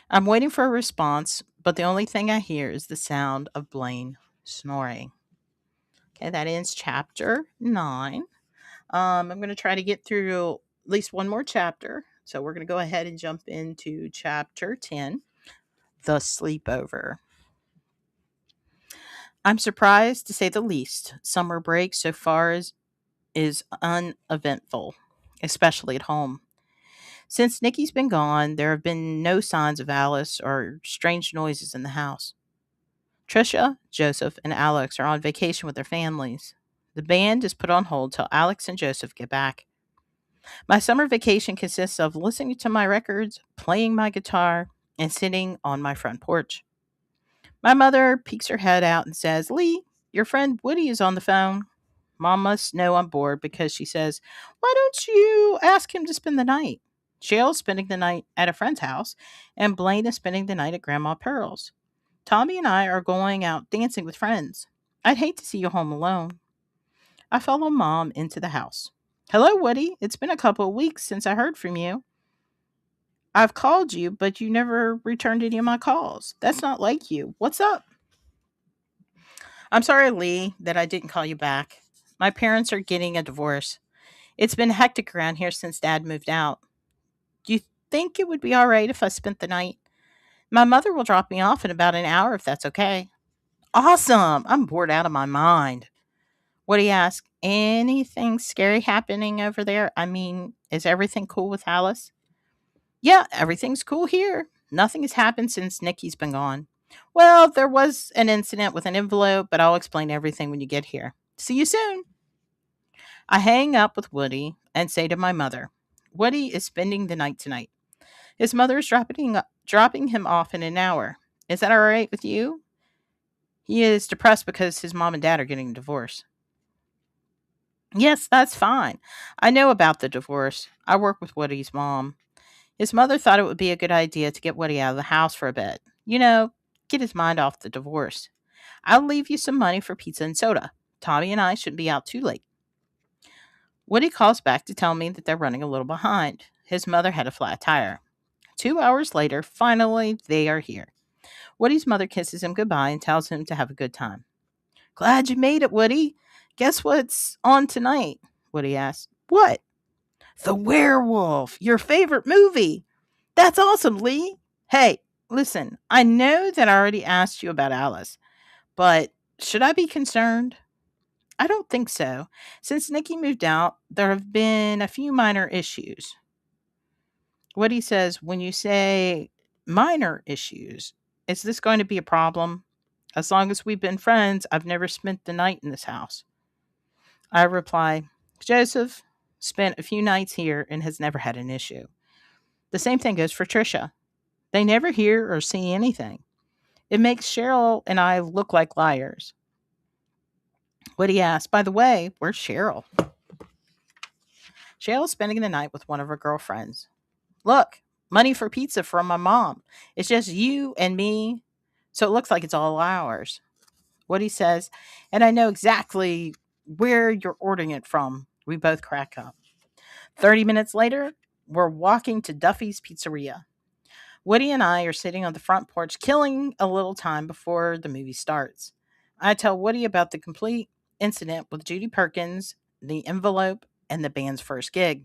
I'm waiting for a response, but the only thing I hear is the sound of Blaine snoring. Okay, that ends chapter 9. I'm going to try to get through at least one more chapter. So we're going to go ahead and jump into chapter 10, The Sleepover. I'm surprised, to say the least. Summer break so far is uneventful, especially at home. Since Nikki's been gone, there have been no signs of Alice or strange noises in the house. Trisha, Joseph, and Alex are on vacation with their families. The band is put on hold till Alex and Joseph get back. My summer vacation consists of listening to my records, playing my guitar, and sitting on my front porch. My mother peeks her head out and says, Lee, your friend Woody is on the phone. Mom must know I'm bored because she says, why don't you ask him to spend the night? Shale's spending the night at a friend's house, and Blaine is spending the night at Grandma Pearl's. Tommy and I are going out dancing with friends. I'd hate to see you home alone. I follow Mom into the house. Hello, Woody. It's been a couple of weeks since I heard from you. I've called you, but you never returned any of my calls. That's not like you. What's up? I'm sorry, Lee, that I didn't call you back. My parents are getting a divorce. It's been hectic around here since Dad moved out. Do you think it would be all right if I spent the night? My mother will drop me off in about an hour if that's okay. Awesome. I'm bored out of my mind. What do you ask? Anything scary happening over there? I mean, is everything cool with Alice? Yeah, everything's cool here. Nothing has happened since Nikki's been gone. Well, there was an incident with an envelope, but I'll explain everything when you get here. See you soon. I hang up with Woody and say to my mother, Woody is spending the night tonight. His mother is dropping him off in an hour. Is that all right with you? He is depressed because his mom and dad are getting a divorce. Yes, that's fine. I know about the divorce. I work with Woody's mom. His mother thought it would be a good idea to get Woody out of the house for a bit. You know, get his mind off the divorce. I'll leave you some money for pizza and soda. Tommy and I shouldn't be out too late. Woody calls back to tell me that they're running a little behind. His mother had a flat tire. 2 hours later, finally, they are here. Woody's mother kisses him goodbye and tells him to have a good time. Glad you made it, Woody. Guess what's on tonight? Woody asked. What? The Werewolf, your favorite movie. That's awesome, Lee. Hey, listen, I know that I already asked you about Alice, but should I be concerned? I don't think so. Since Nikki moved out, there have been a few minor issues. Woody says, when you say minor issues, is this going to be a problem? As long as we've been friends, I've never spent the night in this house. I reply, Joseph spent a few nights here and has never had an issue. The same thing goes for Trisha. They never hear or see anything. It makes Cheryl and I look like liars. Woody asks, by the way, where's Cheryl? Cheryl's spending the night with one of her girlfriends. Look, money for pizza from my mom. It's just you and me, so it looks like it's all ours. Woody says, and I know exactly where you're ordering it from. We both crack up. 30 minutes later, we're walking to Duffy's Pizzeria. Woody and I are sitting on the front porch, killing a little time before the movie starts. I tell Woody about the complete incident with Judy Perkins, the envelope, and the band's first gig.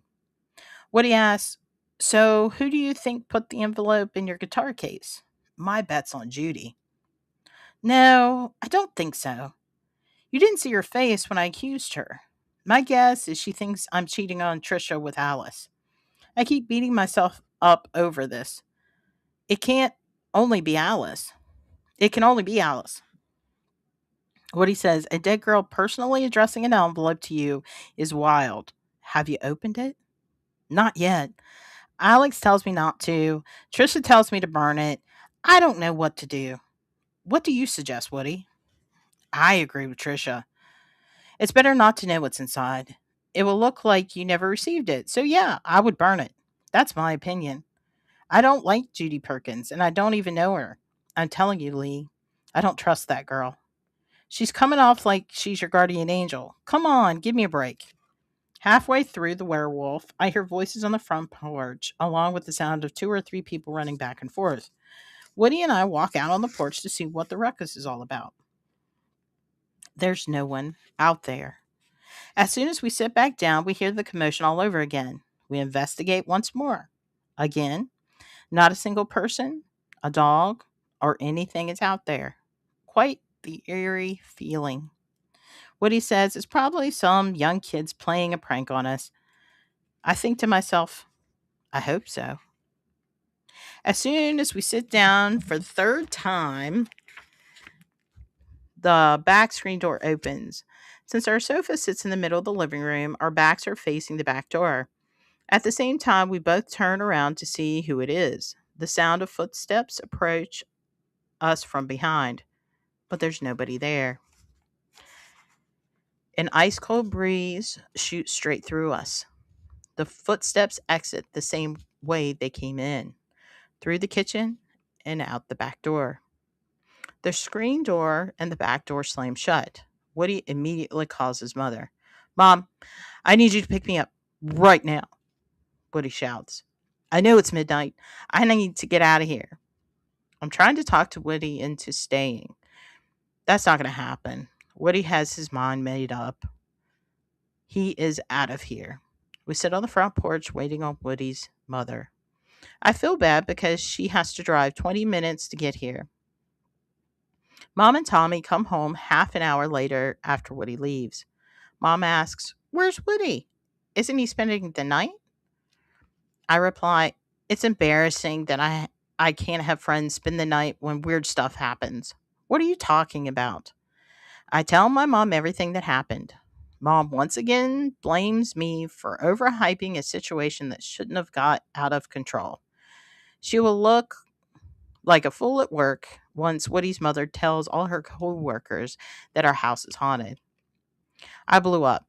Woody asks, so who do you think put the envelope in your guitar case? My bet's on Judy. No, I don't think so. You didn't see her face when I accused her. My guess is she thinks I'm cheating on Trisha with Alice. I keep beating myself up over this. It can't only be Alice. It can only be Alice. Woody says, a dead girl personally addressing an envelope to you is wild. Have you opened it? Not yet. Alex tells me not to. Trisha tells me to burn it. I don't know what to do. What do you suggest, Woody? I agree with Trisha. It's better not to know what's inside. It will look like you never received it. So, yeah, I would burn it. That's my opinion. I don't like Judy Perkins, and I don't even know her. I'm telling you, Lee, I don't trust that girl. She's coming off like she's your guardian angel. Come on, give me a break. Halfway through the werewolf, I hear voices on the front porch, along with the sound of 2 or 3 people running back and forth. Woody and I walk out on the porch to see what the ruckus is all about. There's no one out there. As soon as we sit back down, we hear the commotion all over again. We investigate once more. Again, not a single person, a dog, or anything is out there. Quite the eerie feeling. Woody says it's probably some young kids playing a prank on us. I think to myself, I hope so. As soon as we sit down for the third time, the back screen door opens. Since our sofa sits in the middle of the living room, our backs are facing the back door. At the same time, we both turn around to see who it is. The sound of footsteps approach us from behind, but there's nobody there. An ice cold breeze shoots straight through us. The footsteps exit the same way they came in, through the kitchen and out the back door. The screen door and the back door slam shut. Woody immediately calls his mother. Mom, I need you to pick me up right now, Woody shouts. I know it's midnight. I need to get out of here. I'm trying to talk to Woody into staying. That's not going to happen. Woody has his mind made up. He is out of here. We sit on the front porch waiting on Woody's mother. I feel bad because she has to drive 20 minutes to get here. Mom and Tommy come home half an hour later after Woody leaves. Mom asks, Where's Woody? Isn't he spending the night? I reply, It's embarrassing that I can't have friends spend the night when weird stuff happens. What are you talking about? I tell my mom everything that happened. Mom once again blames me for overhyping a situation that shouldn't have got out of control. She will look like a fool at work once Woody's mother tells all her co-workers that our house is haunted. I blew up.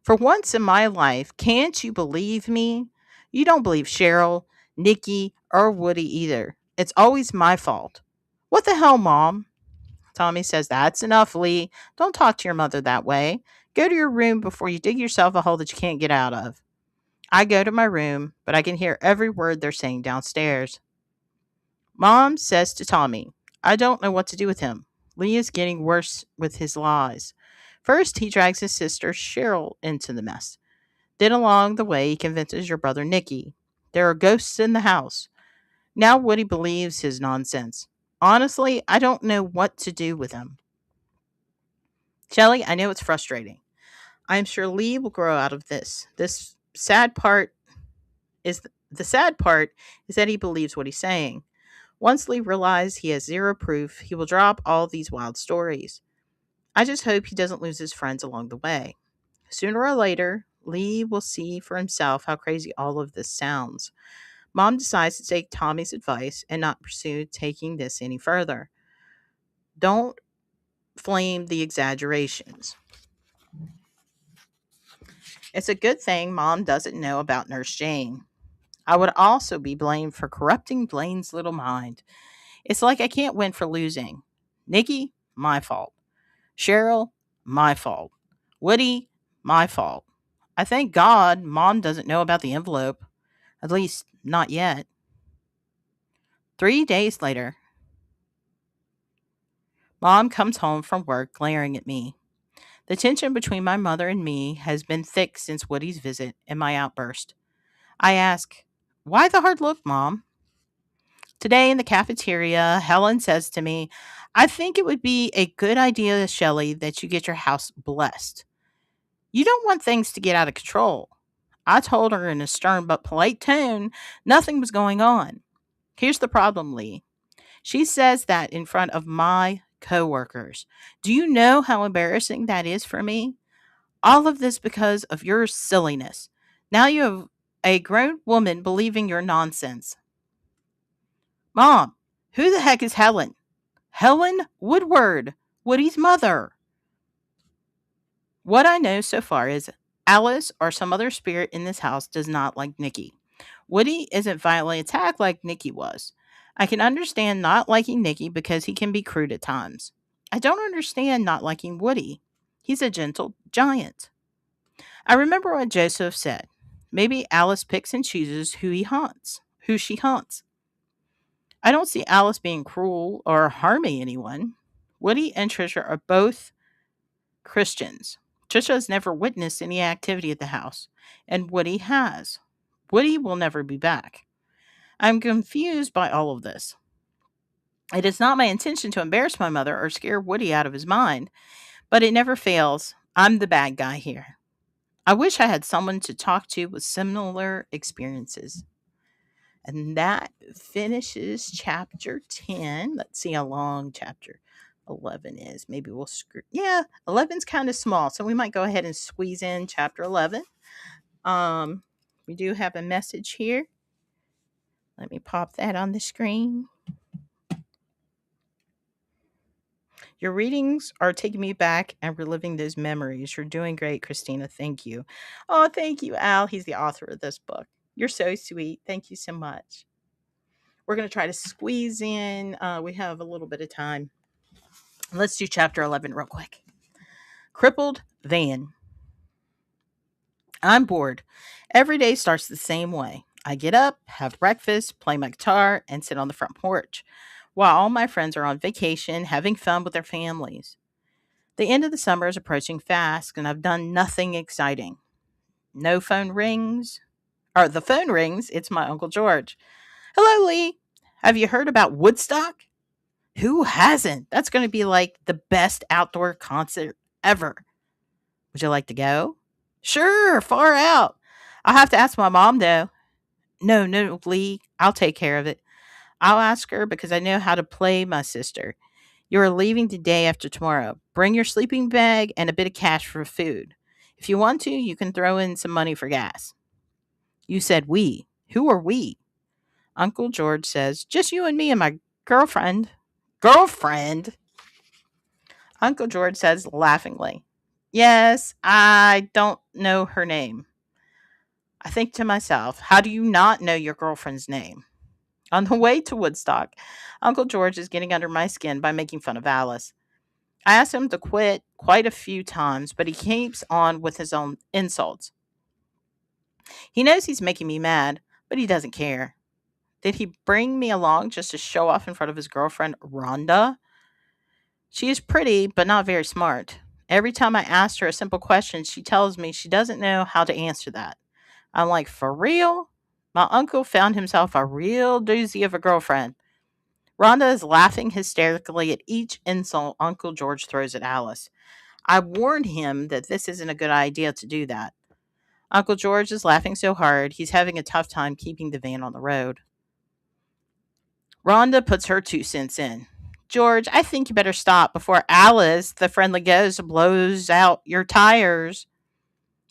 For once in my life, can't you believe me? You don't believe Cheryl, Nikki, or Woody either. It's always my fault. What the hell, Mom? Tommy says, That's enough, Lee. Don't talk to your mother that way. Go to your room before you dig yourself a hole that you can't get out of. I go to my room, but I can hear every word they're saying downstairs. Mom says to Tommy, I don't know what to do with him. Lee is getting worse with his lies. First, he drags his sister Cheryl into the mess. Then, along the way, he convinces your brother Nicky. There are ghosts in the house. Now, Woody believes his nonsense. Honestly, I don't know what to do with him. Shelley, I know it's frustrating. I am sure Lee will grow out of this. The sad part is that he believes what he's saying. Once Lee realizes he has zero proof, he will drop all these wild stories. I just hope he doesn't lose his friends along the way. Sooner or later, Lee will see for himself how crazy all of this sounds. Mom decides to take Tommy's advice and not pursue taking this any further. Don't flame the exaggerations. It's a good thing Mom doesn't know about Nurse Jane. I would also be blamed for corrupting Blaine's little mind. It's like I can't win for losing. Nikki, my fault. Cheryl, my fault. Woody, my fault. I thank God Mom doesn't know about the envelope. At least, not yet. 3 days later, Mom comes home from work glaring at me. The tension between my mother and me has been thick since Woody's visit and my outburst. I ask, Why the hard look, Mom? Today in the cafeteria, Helen says to me, I think it would be a good idea, Shelley, that you get your house blessed. You don't want things to get out of control. I told her in a stern but polite tone nothing was going on. Here's the problem, Lee. She says that in front of my coworkers. Do you know how embarrassing that is for me? All of this because of your silliness. Now you have a grown woman believing your nonsense. Mom, who the heck is Helen? Helen Woodward, Woody's mother. What I know so far is Alice or some other spirit in this house does not like Nikki. Woody isn't violently attacked like Nikki was. I can understand not liking Nikki because he can be crude at times. I don't understand not liking Woody. He's a gentle giant. I remember what Joseph said. Maybe Alice picks and chooses who she haunts. I don't see Alice being cruel or harming anyone. Woody and Trisha are both Christians. Trisha has never witnessed any activity at the house, and Woody has. Woody will never be back. I'm confused by all of this. It is not my intention to embarrass my mother or scare Woody out of his mind, but it never fails. I'm the bad guy here. I wish I had someone to talk to with similar experiences. And that finishes chapter 10. Let's see how long chapter 11 is. Maybe we'll screw. Yeah, 11's kind of small, so we might go ahead and squeeze in chapter 11. We do have a message here. Let me pop that on the screen. Your readings are taking me back and reliving those memories. You're doing great, Christina. Thank you. Oh, thank you, Al. He's the author of this book. You're so sweet. Thank you so much. We're going to try to squeeze in. We have a little bit of time. Let's do chapter 11 real quick. Crippled van. I'm bored. Every day starts the same way. I get up, have breakfast, play my guitar, and sit on the front porch while all my friends are on vacation having fun with their families. The end of the summer is approaching fast, and I've done nothing exciting. No phone rings. Or the phone rings. It's my Uncle George. Hello, Lee. Have you heard about Woodstock? Who hasn't? That's going to be like the best outdoor concert ever. Would you like to go? Sure, far out. I'll have to ask my mom, though. No, Lee. I'll take care of it. I'll ask her because I know how to play my sister. You are leaving the day after tomorrow. Bring your sleeping bag and a bit of cash for food. If you want to, you can throw in some money for gas. You said we. Who are we? Uncle George says, just you and me and my girlfriend. Girlfriend? Uncle George says laughingly, yes, I don't know her name. I think to myself, how do you not know your girlfriend's name? On the way to Woodstock, Uncle George is getting under my skin by making fun of Alice. I asked him to quit quite a few times, but he keeps on with his own insults. He knows he's making me mad, but he doesn't care. Did he bring me along just to show off in front of his girlfriend, Rhonda? She is pretty, but not very smart. Every time I ask her a simple question, she tells me she doesn't know how to answer that. I'm like, for real? My uncle found himself a real doozy of a girlfriend. Rhonda is laughing hysterically at each insult Uncle George throws at Alice. I warned him that this isn't a good idea to do that. Uncle George is laughing so hard, he's having a tough time keeping the van on the road. Rhonda puts her 2 cents in. George, I think you better stop before Alice, the friendly ghost, blows out your tires.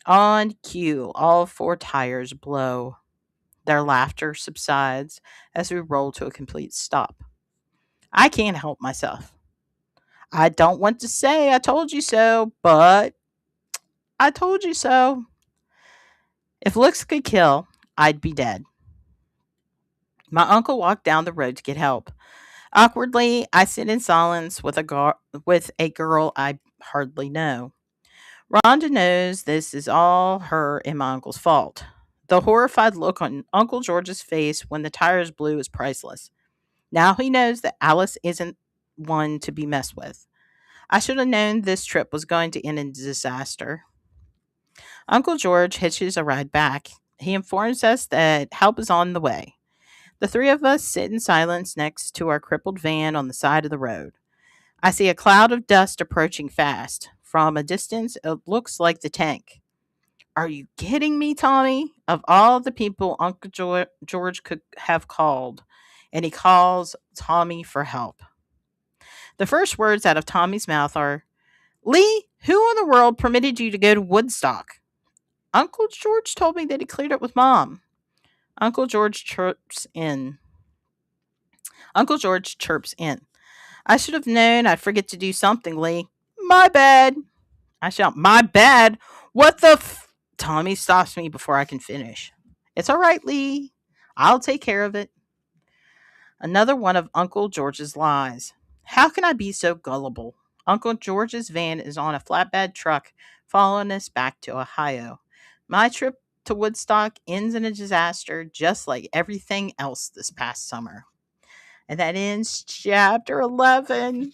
On cue, all 4 tires blow. Their laughter subsides as we roll to a complete stop. I can't help myself. I don't want to say I told you so, but I told you so. If looks could kill, I'd be dead. My uncle walked down the road to get help. Awkwardly, I sit in silence with a girl I hardly know. Rhonda knows this is all her and my uncle's fault. The horrified look on Uncle George's face when the tires blew is priceless. Now he knows that Alice isn't one to be messed with. I should have known this trip was going to end in disaster. Uncle George hitches a ride back. He informs us that help is on the way. The 3 of us sit in silence next to our crippled van on the side of the road. I see a cloud of dust approaching fast. From a distance, it looks like the tank. Are you kidding me, Tommy? Of all the people Uncle George could have called, and he calls Tommy for help. The first words out of Tommy's mouth are, Lee, who in the world permitted you to go to Woodstock? Uncle George told me that he cleared up with Mom. Uncle George chirps in. Uncle George chirps in. I should have known I'd forget to do something, Lee. My bad. I shout, my bad? What the Tommy stops me before I can finish. It's all right, Lee. I'll take care of it. Another one of Uncle George's lies. How can I be so gullible? Uncle George's van is on a flatbed truck following us back to Ohio. My trip to Woodstock ends in a disaster, just like everything else this past summer. And that ends chapter 11.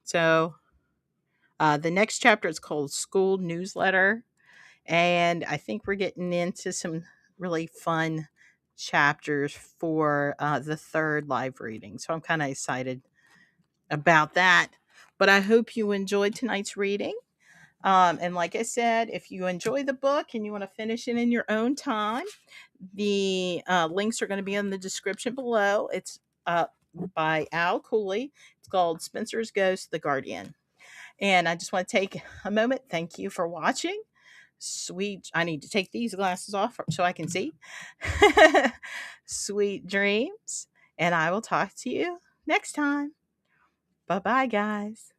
So the next chapter is called School Newsletter. And I think we're getting into some really fun chapters for the third live reading. So I'm kind of excited about that. But I hope you enjoyed tonight's reading. And like I said, if you enjoy the book and you want to finish it in your own time, the links are going to be in the description below. It's by Al Cooley. It's called Spencer's Ghost, The Guardian. And I just want to take a moment. Thank you for watching. Sweet. I need to take these glasses off so I can see. Sweet dreams. And I will talk to you next time. Bye-bye, guys.